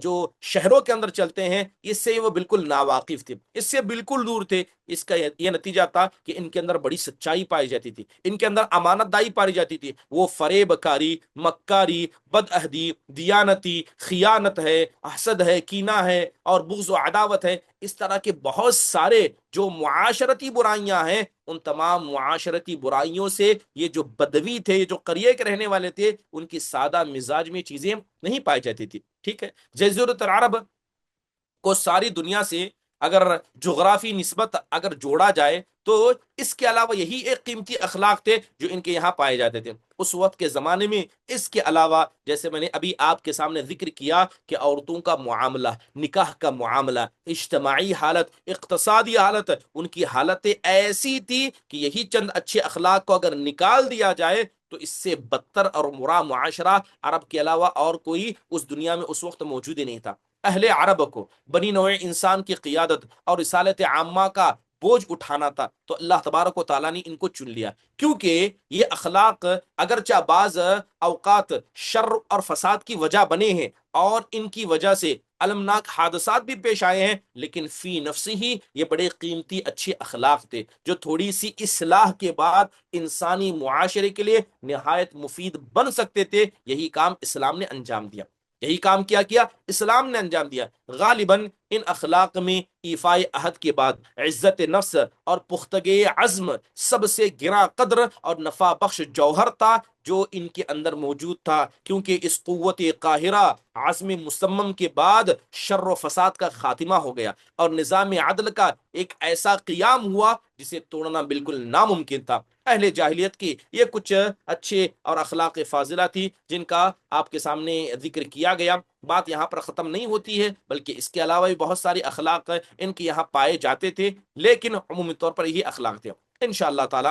جو شہروں کے اندر چلتے ہیں اس سے وہ بالکل ناواقف تھے، اس سے بالکل دور تھے. اس کا یہ نتیجہ تھا کہ ان کے اندر بڑی سچائی پائی جاتی تھی، ان کے اندر امانت داری پائی جاتی تھی. وہ فریب کاری، مکاری، بدعہدی، دیانتی، خیانت ہے، حسد ہے، کینہ ہے اور بغض و عداوت ہے، اس طرح کے بہت سارے جو معاشرتی برائیاں ہیں، ان تمام معاشرتی برائیوں سے یہ جو بدوی تھے، جو قریے کے رہنے والے تھے، ان کی سادہ مزاج میں چیزیں نہیں پائی جاتی تھی. ٹھیک ہے، جزیرۃ العرب کو ساری دنیا سے اگر جغرافی نسبت اگر جوڑا جائے تو اس کے علاوہ یہی ایک قیمتی اخلاق تھے جو ان کے یہاں پائے جاتے تھے اس وقت کے زمانے میں. اس کے علاوہ جیسے میں نے ابھی آپ کے سامنے ذکر کیا کہ عورتوں کا معاملہ، نکاح کا معاملہ، اجتماعی حالت، اقتصادی حالت، ان کی حالتیں ایسی تھی کہ یہی چند اچھے اخلاق کو اگر نکال دیا جائے تو اس سے بدتر اور برا معاشرہ عرب کے علاوہ اور کوئی اس دنیا میں اس وقت موجود ہی نہیں تھا. اہل عرب کو بنی نوع انسان کی قیادت اور رسالت عامہ کا بوجھ اٹھانا تھا، تو اللہ تبارک و تعالیٰ نے ان کو چن لیا، کیونکہ یہ اخلاق اگرچہ بعض اوقات شر اور فساد کی وجہ بنے ہیں اور ان کی وجہ سے المناک حادثات بھی پیش آئے ہیں، لیکن فی نفسی ہی یہ بڑے قیمتی اچھے اخلاق تھے جو تھوڑی سی اصلاح کے بعد انسانی معاشرے کے لیے نہایت مفید بن سکتے تھے. یہی کام اسلام نے انجام دیا، یہی کام کیا اسلام نے انجام دیا. غالباً ان اخلاق میں ایفائے عہد کے بعد عزت نفس اور پختگی عزم سب سے گراں قدر اور نفع بخش جوہر تھا جو ان کے اندر موجود تھا، کیونکہ اس قوت قاہرہ عزم مصمم کے بعد شر و فساد کا خاتمہ ہو گیا اور نظام عدل کا ایک ایسا قیام ہوا جسے توڑنا بالکل ناممکن تھا. اہل جاہلیت کی یہ کچھ اچھے اور اخلاق فاضلہ تھی جن کا آپ کے سامنے ذکر کیا گیا. بات یہاں پر ختم نہیں ہوتی ہے، بلکہ اس کے علاوہ بھی بہت ساری اخلاق ان کے یہاں پائے جاتے تھے، لیکن عمومی طور پر یہی اخلاق تھے. انشاءاللہ تعالی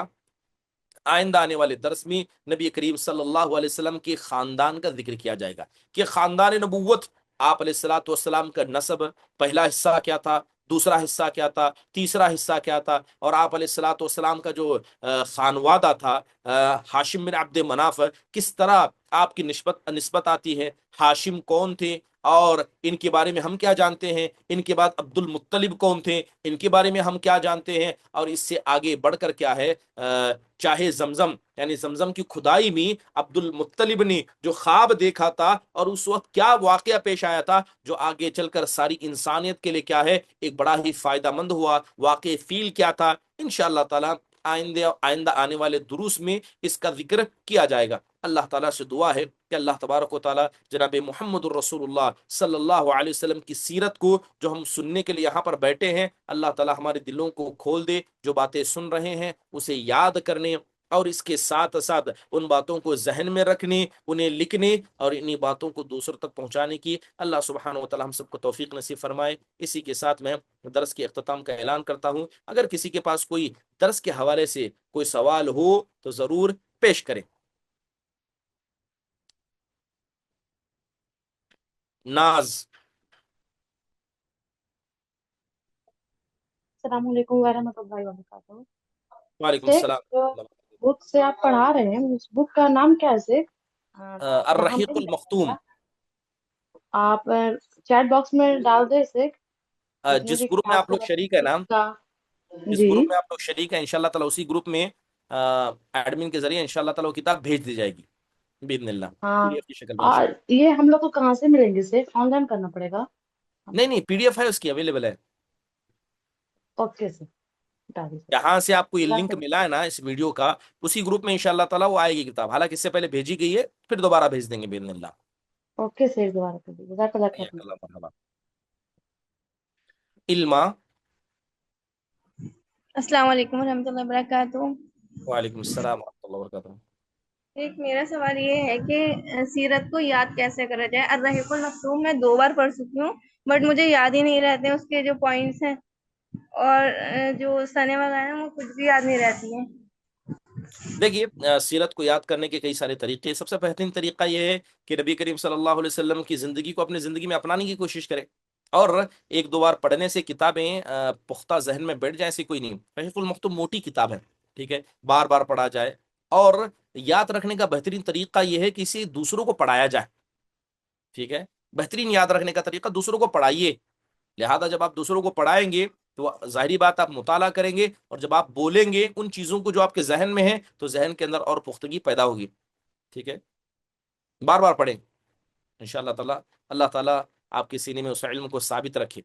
آئندہ آنے والے درس میں نبی کریم صلی اللہ علیہ وسلم کے خاندان کا ذکر کیا جائے گا کہ خاندان نبوت، آپ علیہ الصلوۃ والسلام کا نسب، پہلا حصہ کیا تھا، دوسرا حصہ کیا تھا، تیسرا حصہ کیا تھا، اور آپ علیہ الصلوۃ والسلام کا جو خانوادہ تھا، ہاشم بن عبد مناف، کس طرح آپ کی نسبت آتی ہے، ہاشم کون تھے اور ان کے بارے میں ہم کیا جانتے ہیں، ان کے بعد عبد المطلب کون تھے، ان کے بارے میں ہم کیا جانتے ہیں، اور اس سے آگے بڑھ کر کیا ہے، چاہے زمزم یعنی زمزم کی کھدائی میں عبد المطلب نے جو خواب دیکھا تھا اور اس وقت کیا واقعہ پیش آیا تھا، جو آگے چل کر ساری انسانیت کے لیے کیا ہے ایک بڑا ہی فائدہ مند ہوا، واقع فیل کیا تھا، انشاءاللہ تعالی آئندہ آنے والے دروس میں اس کا ذکر کیا جائے گا۔ اللہ تعالیٰ سے دعا ہے کہ اللہ تبارک و تعالیٰ جناب محمد الرسول اللہ صلی اللہ علیہ وسلم کی سیرت کو جو ہم سننے کے لیے یہاں پر بیٹھے ہیں، اللہ تعالیٰ ہمارے دلوں کو کھول دے، جو باتیں سن رہے ہیں اسے یاد کرنے اور اس کے ساتھ ساتھ ان باتوں کو ذہن میں رکھنے، انہیں لکھنے اور انہی باتوں کو دوسروں تک پہنچانے کی اللہ سبحانہ و تعالی ہم سب کو توفیق نصیب فرمائے۔ اسی کے ساتھ میں درس کے اختتام کا اعلان کرتا ہوں۔ اگر کسی کے پاس کوئی درس کے حوالے سے کوئی سوال ہو تو ضرور پیش کریں۔ ناز۔ السلام علیکم ورحمۃ اللہ وبرکاتہ۔ وعلیکم شیخ، السلام۔ جو بک سے آپ پڑھا رہے ہیں اس بک کا نام کیا ہے شیخ؟ یہاں الرحیق مل جائے المختوم۔ گا؟ آپ چیٹ باکس میں ڈال دیں شیخ، جتنے جس بھی گروپ میں کتاب آپ لوگ کا شریک ہے نا، بک کا۔ جس جی گروپ میں آپ لوگ شریک ہیں انشاءاللہ تعالی اسی گروپ میں ایڈمن کے ذریعے انشاءاللہ تعالی وہ کتاب بھیج دی جائے گی باذن اللہ، ہاں، پی ڈی ایف کی شکل میں اور انشاءاللہ۔ یہ ہم لوگ کو کہاں سے ملیں گے شیخ؟ آن لائن کرنا پڑے گا ہم نہیں کو؟ نہیں، پی ڈی ایف ہے، اس کی اویلیبل ہے۔ اوکے سر، بتا دیجیے۔ جہاں سے آپ کو یہ اللہ لنک حافظ۔ ملا ہے نا اس ویڈیو کا، اسی گروپ میں انشاءاللہ تعالی وہ آئے گی کتاب، حالانکہ اس سے پہلے بھیجی گئی ہے، پھر دوبارہ بھیج دیں گے باذن اللہ۔ اوکے سر، دوبارہ کر دیجیے، جزاک اللہ خیر۔ حیاک اللہ، مرحبا۔ علما۔ السلام علیکم ورحمۃ اللہ وبرکاتہ۔ وعلیکم السلام ورحمۃ اللہ وبرکاتہ۔ ایک میرا سوال یہ ہے کہ سیرت کو یاد کیسے کرا جائے؟ الرحیق المختوم میں 2 بار پڑھ چکی ہوں، بٹ مجھے یاد ہی نہیں رہتے اس کے جو پوائنٹس ہیں، اور جو سنے وغیرہ ہیں وہ کچھ بھی یاد نہیں رہتی ہیں۔ دیکھیے، سیرت کو یاد کرنے کے کئی سارے طریقے، سب سے بہترین طریقہ یہ ہے کہ نبی کریم صلی اللہ علیہ وسلم کی زندگی کو اپنی زندگی میں اپنانے کی کوشش کریں، اور 1 2 بار پڑھنے سے کتابیں پختہ ذہن میں بیٹھ جائیں ایسی کوئی نہیں۔ رحیق المختوم موٹی کتاب ہے، ٹھیک ہے، بار بار پڑھا جائے، اور یاد رکھنے کا بہترین طریقہ یہ ہے کہ اسے دوسروں کو پڑھایا جائے، ٹھیک ہے، بہترین یاد رکھنے کا طریقہ دوسروں کو پڑھائیے، لہذا جب آپ دوسروں کو پڑھائیں گے تو ظاہری بات آپ مطالعہ کریں گے، اور جب آپ بولیں گے ان چیزوں کو جو آپ کے ذہن میں ہے تو ذہن کے اندر اور پختگی پیدا ہوگی، ٹھیک ہے، بار بار پڑھیں انشاءاللہ تعالی، اللہ تعالیٰ آپ کے سینے میں اس علم کو ثابت رکھے۔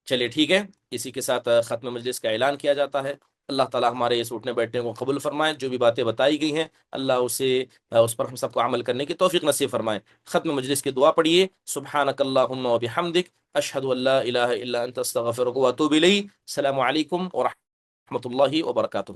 چلیے ٹھیک ہے، اسی کے ساتھ ختم مجلس کا اعلان کیا جاتا ہے۔ اللہ تعالیٰ ہمارے اس اٹھنے بیٹھنے کو قبول فرمائے، جو بھی باتیں بتائی گئی ہیں اللہ اس پر ہم سب کو عمل کرنے کی توفیق نصیب فرمائے۔ ختم مجلس کی دعا پڑھیے، سبحانک اللہم و بحمدک، اشہد ان لا الہ الا انت استغفرک و اتوب الیک۔ السلام علیکم ورحمۃ اللہ وبرکاتہ۔